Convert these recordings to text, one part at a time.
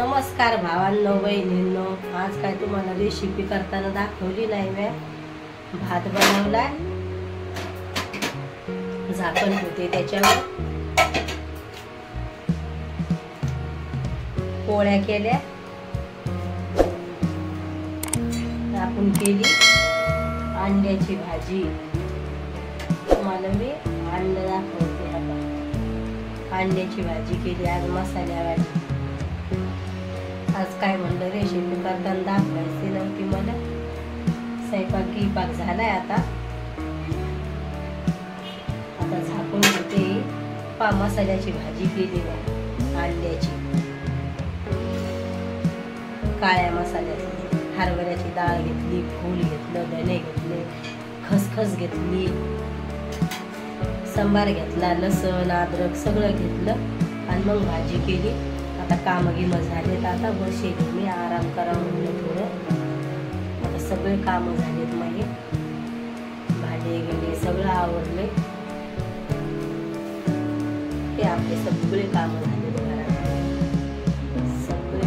नमस्कार भावांनो बहिणींनो, आज काय तुम्हाला रेसिपी करताना दाखवली नाही मी। भात बनवलाय, झाकण ठेवते त्याच्यावर, पोळ्या केल्या, आपण केली अंड्याची भाजी। तुम्हाला मी अंड दाखवते आता। अंड्याची भाजी केली आज, मसाल्यावाली। आज काय म्हणलं रेसिपी करताना दाखवायची नव्हती मला। स्वयंपाक झालाय आता झाकून घेते। मसाल्याची भाजी केली अंड्याची, काळ्या मसाल्याची। हरभऱ्याची डाळ घेतली, फूल घेतलं, धने घेतले, खसखस घेतली, सांबार घेतला, लसूण अद्रक सगळं घेतलं आणि मग भाजी केली। आता काम झालेत, आता बसेल मी आराम करावं म्हणलं थोडं। आता सगळे काम झालेत, माझे भांडे गेले, सगळं आवरले। ते आपले सगळे काम झाले घरात, सगळे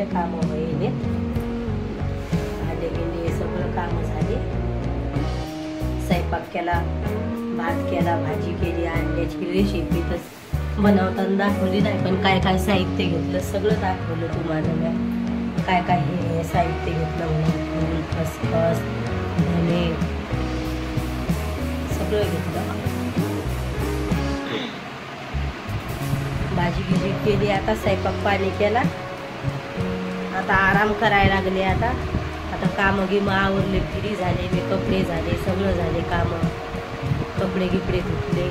काम व्हायले। भांडे गेले, सगळं काम झाले। स्वयंपाक केला, भात केला, भाजी केली। अंड्याची रेसिपी तर बनवताना दाखवली नाही, पण काय काय साहित्य घेतलं सगळं दाखवलं तुम्हाला मी। काय काय हे साहित्य घेतलं म्हणून, फूल, खसखस, धने सगळं घेतलं। भाजी गिजी केली, आता स्वयंपाक पाणी केला, आता आराम करायला लागले। आता काम गिम आवरले, फ्री झाले मी, कपडे झाले, सगळं झाले काम। कपडे गिपडे धुतले,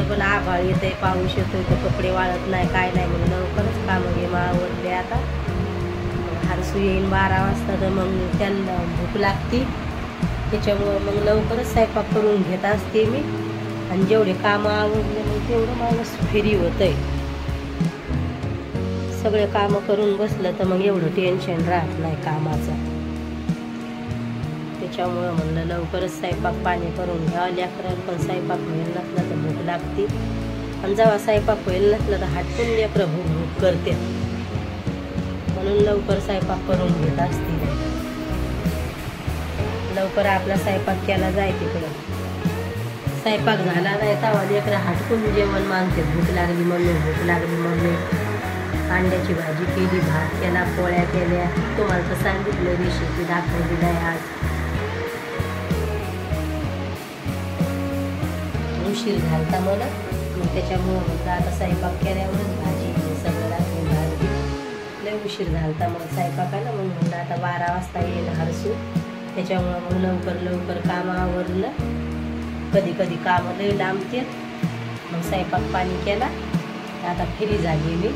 पण आभाळ येते, पाऊस येतोय, तर कपडे वाळत नाही, काय नाही म्हणून लवकरच काम गिम आवरले। आता हरसू येईन 12 वाजता, तर मग त्यांना भूक लागते, त्याच्यामुळं मग लवकरच स्वयंपाक करून घेत असते मी। आणि जेवढे काम आवडले मग तेवढं माणूस फ्री होतंय। सगळे काम करून बसलं तर मग एवढं टेन्शन राहत नाही कामाचं। त्याच्यामुळं म्हणलं लवकरच स्वयंपाक पाणी करून घ्यावं। लेकरं पण स्वयंपाक होईल नसला तर भूक लागते, आणि जेव्हा स्वयंपाक होईल नसलं तर हटकून लेकरं भूक करते, म्हणून लवकर स्वयंपाक करून घेत असते। लवकर आपला स्वयंपाक केला जाय तिकडं। स्वयंपाक झाला नाही तेव्हा लेकरं हटकून जेवण मागते, भूक लागली मम्मी, भूक लागली मम्मी। अंड्याची भाजी केली, भात केला, पोळ्या केल्या। तुम्हाला तर सांगितलं, रेसिपी दाखवली नाही आज। उशीर झालता मला, त्याच्यामुळं म्हटलं आता स्वयंपाक केल्यावरच भाजी सगळं दाखवून भाजी। लय उशीर झालता मग स्वयंपाकाला, मग म्हणलं आता 12 वाजता येईल हरसू, त्याच्यामुळं मग लवकर काम आवरलं। कधी कधी कामं लय लांबते, मग स्वयंपाक पाणी केला, आता फ्री झाली मी।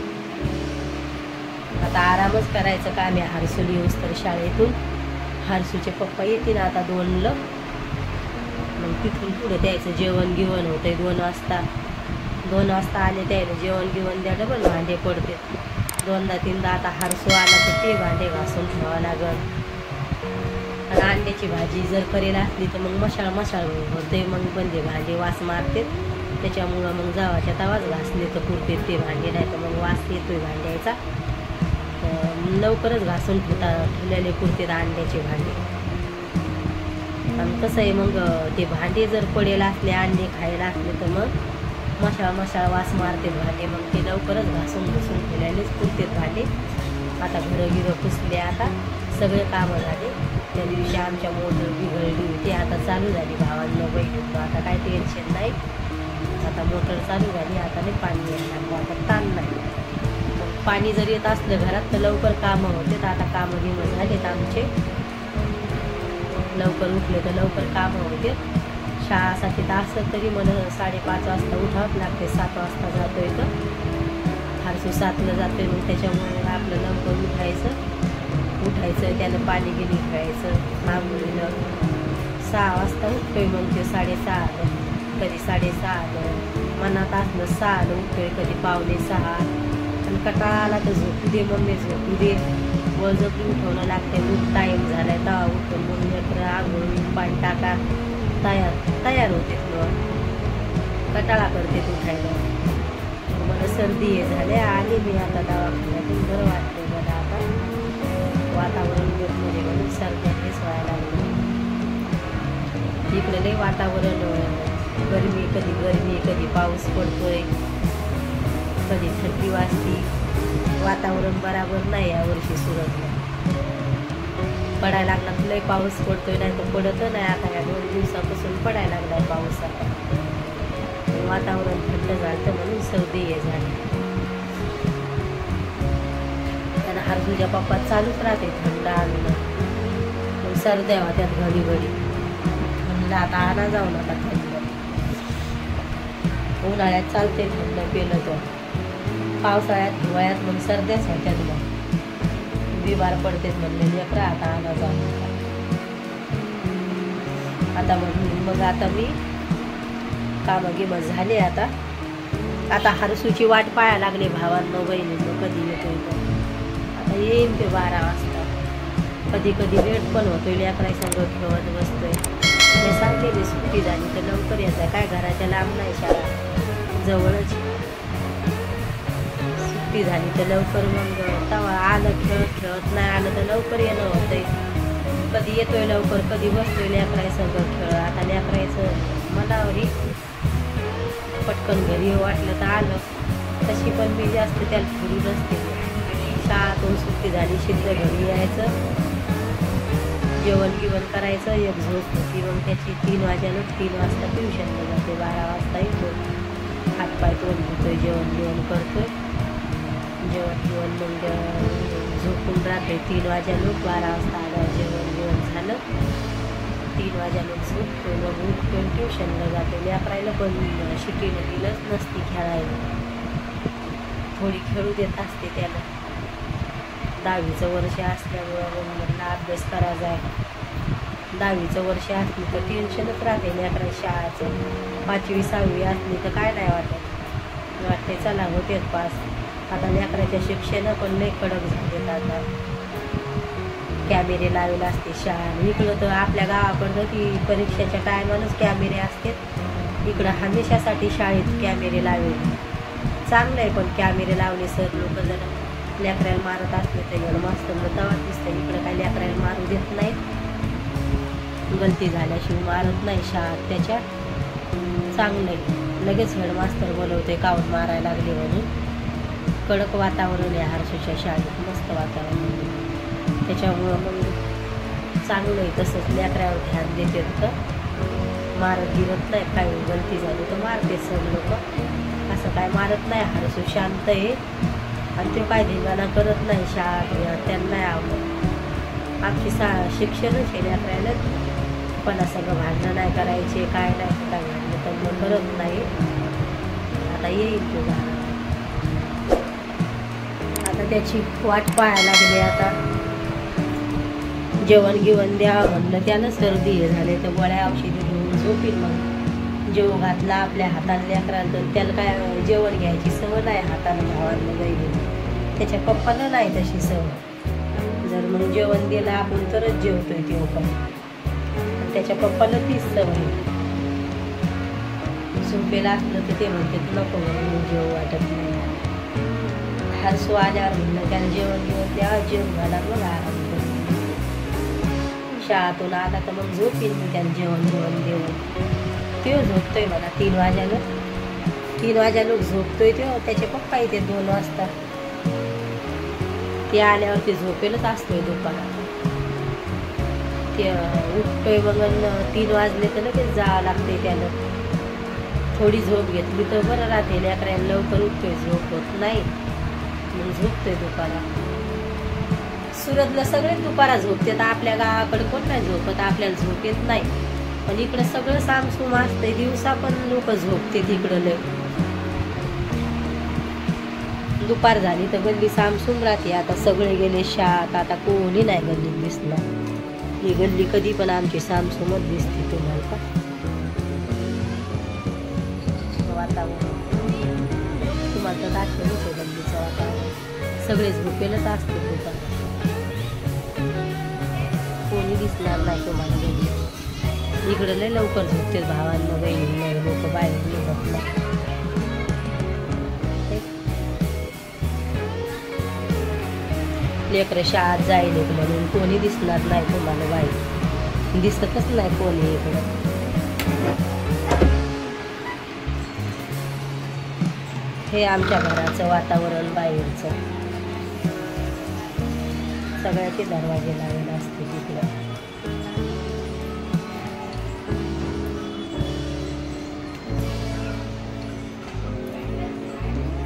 आता आरामच करायचं काम आहे हरसूला येऊस तर शाळेतून। हरसूचे पप्पा येतील आता 2ला, मग तिथून पुढे द्यायचं जेवण गिवण होतंय 2 वाजता। 2 वाजता आले त्याला जेवण गिवण द्या, डबल भांडे पडते 2दा-3दा। आता हरसू आला तर ते भांडे घासून ठेवावं लागल। आणि अंड्याची भाजी जर करेल असली तर मग मशाळ होते, मग बंदे भांडे वास मारते, त्याच्यामुळं मग जावाच्या तवाच घासले तर पुरते ते भांडे, नाही तर मग वास येतोय भांड्याचा। लवकरच घासून ठेवलेले पुरते अंड्याचे भांडे। आणि कसं आहे मग ते भांडे जर पडेल असले, अंडे खायला असले तर मग मशाळ वास मारते भांडे, मग ते लवकरच घासून ठेवलेलेच पुरते भांडे। आता घरं पुसले, आता सगळे कामं झाले। त्या दिवशी आमच्या मोटर बिघडली होती, आता चालू झाली भावांना बहिणींना, आता काय टेन्शन नाही। आता मोटर चालू झाली, आता नाही पाणी यायला लागलं, आता ताण नाही। पाणी जर येत असलं घरात तर लवकर कामं होते। तर आता कामं गिमं झालेत आमचे, लवकर उठले तर लवकर कामं होते। शाळासाठी तर असलं तरी मला 5:30 वाजता उठावंच लागते, 7 वाजता जातोय तर हरसू 7ला जातोय, मग त्याच्यामुळे आपलं लवकर उठायचं, त्यानं पाणी गिनी ठेवायचं आंघोळीला। 6 वाजता उठतोय, मग ते 6:30, कधी 6:30, मनात असलं 6ला उठतोय, कधी 5:45। आणि कंटाळा आला तर झोपू दे मम्मी, झोपू दे, बळजबरी उठवणं लागते। मग टाईम झालाय तेव्हा उठून मग लेकरं आंघोळी पाणी टाका, तयार होते, कंटाळा करते उठायला। मला सर्दी झाले. आली मी आता दवाखान्यातून, बरं वाटलं मला आता. वातावरण बदलले म्हणून सर्दी हेच व्हायला लागली. इकडे लई वातावरण गरमी, कधी पाऊस पडतोय, कधी थंडी वाजती. वातावरण बराबर नाही यावर्षी सुरतला. पडायला लागला तर लई पाऊस पडतोय, नाही तर पडत नाही. आता या 2 दिवसापासून पडायला लागलाय पाऊस. आता वातावरण थंड झालं म्हणून सर्दी झाली. त्यांना हरसूच्या पप्पा चालूच राहते थंड आणून, सर्द्या त्यात घडी म्हणलं आता आणा जाऊ नका थंड. उन्हाळ्यात चालते थंड पेलं तर, पावसाळ्यात हिवाळ्यात मग सर्द्याच होत्यात, मग बिमार पडतेच म्हणले लेकरं. आता आणा जाऊ नका. आता मग आता मी कामं झाले. आता हरसूची वाट पाहायला लागले भावांनो बहिणींनो, कधी येतोय तो. आता येईन ते 12 वाजता. कधी लेट पण होतोय, लेकराय संग खेळत बसतोय. मी सांगलेली सुट्टी झाली तर लवकर यायचं, काय घराच्या लांब नाही शाळा, जवळच. सुट्टी झाली तर लवकर मग तेव्हा आलं खेळत नाही आलं तर लवकर येणं होतंय. कधी येतोय लवकर, कधी बसतोय लेकराय संग खेळ. आता लेकरायचं मनावरी पटकन घरी वाटलं तर आलं. तशी पण मी जास्त त्याला फिरू नसते. शाळातून सुट्टी झाली शिल्लक घरी यायचं, जेवण करायचं, एक झोप होती. मग त्याची 3 वाजता ट्युशनला जाते. 12 वाजता येतो, हातपाय तोंड धुतोय, जेवण करतोय. जेवण मग झोपून राहतोय 3 वाजेलोक. 12 वाजता आल्यावर जेवण झालं. 3 वाजेलोक झोपतोय. मग उठतोय, ट्युशनला जाते. लेकरायला पण शिटीनं दिलंच नसती खेळायला, थोडी खेळू देत असते त्याला. 10वीचं वर्ष असल्यामुळं मग म्हणलं अभ्यास करायचा आहे. 10वीचं वर्ष असली तर टेन्शनच राहते लेकरा शाळाचं. 5वी 6वी असली तर काय नाही वाटते चला होते पास. आता लेकराच्या शिक्षण पण लई कडक झालेत. आता कॅमेरे लावले असते शाळा. इकडं तर आपल्या गावाकडं ती परीक्षेच्या टायमालाच कॅमेरे असतात. इकडं हमेशासाठी शाळेत कॅमेरे लावले. चांगलं आहे पण कॅमेरे लावले. सर लोक जर लेकरायला मारत असले तर हेडमास्टरला तवाच दिसतं. इकडं काय लेकरायला मारू देत नाहीत, गलती झाल्याशिवाय मारत नाही शाळेत. त्याच्या चांगलं आहे. लगेच हेडमास्टर बोलवते काऊन मारायला लागले म्हणून. कडक वातावरण आहे हर्षूच्या शाळेत, मस्त वातावरण. त्याच्यामुळं मग चांगलं आहे. तसंच लेकरावर ध्यान देतात तर मारत गिरत नाही. काय गलती झाली तर मारते सर लोक, असं काय मारत नाही. हर्षू शांत आहे आणि तो काय धिंगाणा करत नाही. शाळा त्यांना नाही आवडत. आमची शिक्षणच हे लेकरायला पण असं भांडणं नाही करायचे, काय नाही काय भांडणं तर मग करत नाही. आता येईल तुझा. आता त्याची वाट पाहायला लागली. आता जेवण द्या म्हणलं, त्यानं सर्दी झाले तर गोळ्या औषधी घेऊन झोपील. मग जेव घातला आपल्या हाताला लेकराला तर त्याला काय जेवण घ्यायची सवय नाही हाताला भावांना गैली. त्याच्या पप्पाला नाही तशी सवय. जर मग जेवण दिलं आपण तरच जेवतोय ते पण. त्याच्या पप्पाला तीच सवय. झोपेला असलं तर ते म्हणते नको म्हणून जेव वाटत नाही. हर्षू आल्यावर म्हणलं त्याला जेवण द्या, जेवण घाला मग आराम करतो. शाळातून आला तर मग झोपील मी त्याला जेवण देऊन. तो झोपतोय मला 3 वाजेलोक झोपतोय तो. त्याचे पप्पा येते 2 वाजता. ते आल्यावर ते झोपेलच असतोय दुपारा. ते उठतोय मग 3 वाजले तर लगेच जावं लागते त्याला. थोडी झोप घेतली तर बरं राहते. लेकरायला लवकर उठतोय, झोप होत नाही मग झोपतोय दुपारा. सुरतला सगळेच दुपारा झोपतात. आपल्या गावाकडे कोण नाही झोपत, आपल्याला झोप येत नाही. पण इकडं सगळं सामसूम असतंय. दिवसा पण लोक झोपते तिकडं लय. दुपार झाली तर गल्ली सामसूम राहते. आता सगळे गेले शाळेत, आता कोणी नाही गल्लीत दिसणार. ही गल्ली कधी पण आमची सामसूमच दिसते तुम्हाला का. वातावरण तुम्हाला तर दाखवलंच आहे गल्लीचं वातावरण. सगळे झोपेलच असते दुपार, कोणी दिसणार नाही तुम्हाला गल्ली. इकडं लय लवकर झोपते भावांना बहिणींना लोक बाहेर निघत नाही. लेकरं शाळेत जाईल म्हणून कोणी दिसणार नाही तुम्हाला बाहेर, दिसतच नाही कोणी इकडं. हे आमच्या घराचं वातावरण बाहेरचं. सगळ्याचे दरवाजे लावलेले असते तिकडं.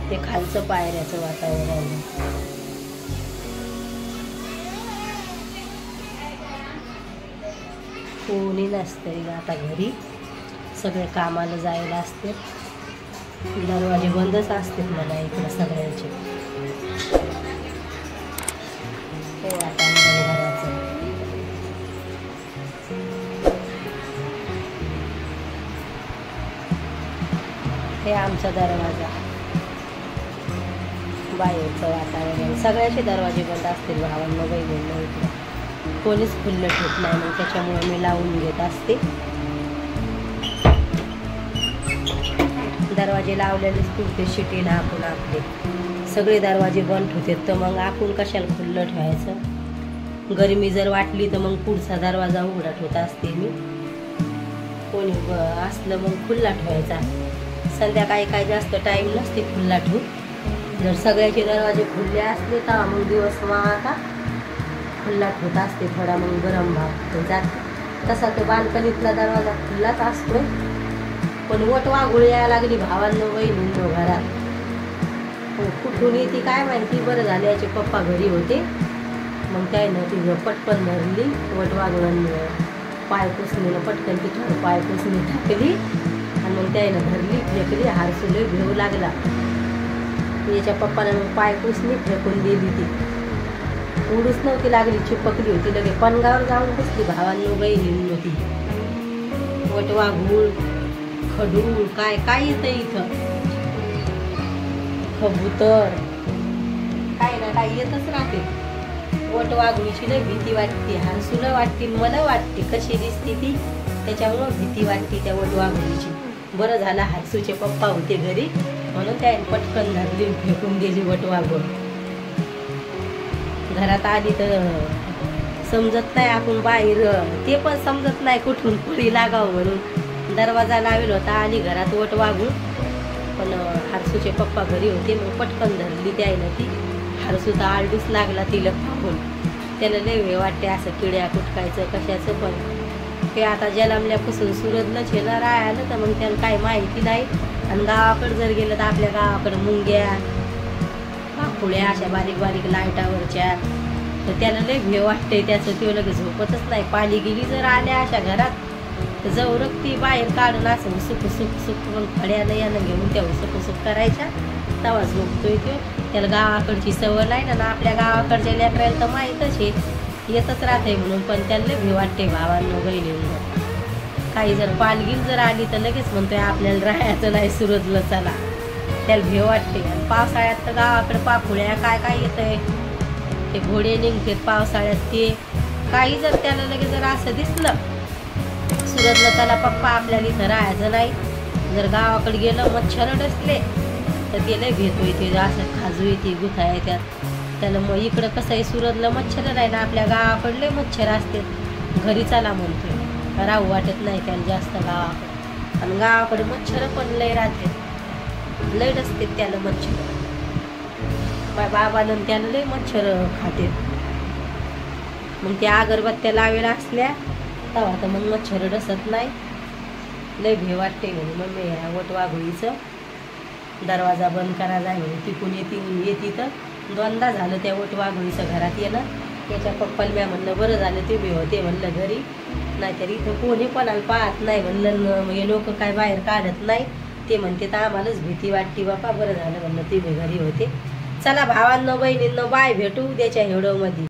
हे खालचं पायऱ्याचं वातावरण. कोणी नसतंय आता घरी, सगळे कामाला जायला असते. दरवाजे बंदच असते मला इकडं सगळ्यांचे. हे वातावरण घराचं. हे आमचा दरवाजा. बाहेरचं वातावरण. सगळ्याचे दरवाजे बंद असतील भावांना बहिणींना इकडं. कोणीच खुल्लं ठेवत नाही, मग त्याच्यामुळे मी लावून घेत असते. दरवाजे लावलेलेच पुरते शिटीला आपण आपले. सगळे दरवाजे बंद होते तर मग आपण कशाला खुल्लं ठेवायचं. गरमी जर वाटली तर मग पुढचा दरवाजा उघडा ठेवत असते मी. कोणी असलं मग खुल्ला ठेवायचा. संध्याकाळी काही जास्त टाईम नसते खुल्ला ठेवून. जर सगळ्याचे दरवाजे खुल्ले असले तर मग दिवस आता खुल्ला ठेवत असते. थोडा मग गरम भाग जात. तसा तो बाल्कनीतला दरवाजा खुल्लाच असतो. पण वट वाघूळ यायला लागली भावांनो बहिणींनो घरात. कुठून येते काय माहिती. बरं झालं याचे पप्पा घरी होते, मग त्यानं तिथं पटकन धरली. वट वाघुळांनी पाय पुसणीनं पटकन तिथं पाय पुसणी टाकली आणि मग त्यानं धरली फेकली. हारसुले घेऊ लागला. याच्या पप्पानं मग पाय पुसणी फेकून दिली. ती उडूच नव्हती लागली, चिपकली होती. लगे पणगावर जाऊन बसली भावांनो बहिणींनो. ती वट वाघूळ खडूळ काय काय येतं इथं. कबूतर काय ना काय येतच राहते. वट वाघुळीची लय भीती वाटते. हरसूला वाटते, मला वाटते कशी दिसते ती, त्याच्यामुळं भीती वाटते त्या वट वाघुळीची. बरं झालं हरसूचे पप्पा होते घरी म्हणून त्याने पटकन धरली फेकून गेली वट वाघूळ. घरात आली तर समजत नाही आपण बाहेर, ते पण समजत नाही कुठून पुढी लागावं म्हणून. दरवाजा लावेल होता आणि घरात वट वाघूळ. पण हरसूचे पप्पा घरी होते, मग पटकन धरली त्यानं ती. हरसू तर आलडूच लागला तिला पाहून. त्याला लय वेळ वाटते असं किड्या कुटकायचं कशाचं. पण ते आता जन्मल्यापासून सुरतलाच हे ना राहायला, तर मग त्याला काही माहिती नाही. आणि गावाकडे जर गेलं तर आपल्या गावाकडे मुंग्या पाखुळ्या अशा बारीक बारीक लाईटावरच्या, तर त्याला लय भेव वाटते त्याचं. ते लगेच झोपतच नाही. पाणी गेली जर आल्या अशा घरात तर जवळक ती बाहेर काढून असं सुक सुक सुक मग फड्यानं यानं घेऊन त्या सुक सुक करायच्या, तवा झोपतोय तो. त्याला गावाकडची सवय नाही ना. आपल्या गावाकडच्या लेकरायला तर माहीतच आहे येतच राहते म्हणून. पण त्याला लय भेव वाटते भावांनो बहिणींनो. काही जर पालगील जर आली तर लगेच म्हणतोय आपल्याला राहायचं नाही सुरतला चला. त्याला भेव वाटते. आणि पावसाळ्यात तर गावाकडे पाखुळ्या काय काय येतंय, ते घोडे निघतात पावसाळ्यात. ते काही जर त्याला लगेच जर असं दिसलं सुरतला चला पप्पा आपल्याला इथं राहायचं नाही, जर गावाकडे गेलं मच्छर डसले तर ते लय भेटोय. ते असं खाजू येते गुथा येतात त्याला. मग इकडं कसं आहे सुरतला मच्छर नाही ना, आपल्या गावाकडले मच्छर असते. घरी चला म्हणतोय, राहू वाटत नाही त्याला जास्त गावाकडे. आणि गावाकडे मच्छर पण लय राहते, लय डसते त्याला मच्छर. बाबानं त्यानं लय मच्छर खाते. मग त्या अगरबत्त्या लावेला असल्या तेव्हा तर मग मच्छर डसत नाही. लय भेव वाटते म्हणून मग मी वट वाघुळीचं दरवाजा बंद करायला आहे. तिकून येते तर दोनदा झालं त्या वट वाघुळीचं घरात येणं. त्याच्या पप्पाला मी म्हणलं बरं झालं ते बी होते म्हणलं घरी, नाहीतर इथं कोणी कोणाला पाहत नाही म्हणलं. हे लोक काय बाहेर काढत नाही. ते म्हणते तर आम्हालाच भीती वाटते बापा. बरं झालं म्हणलं ते बी घरी होते. चला भावांनो बहिणींनो बाय, भेटू उद्याच्या व्हिडिओमध्ये.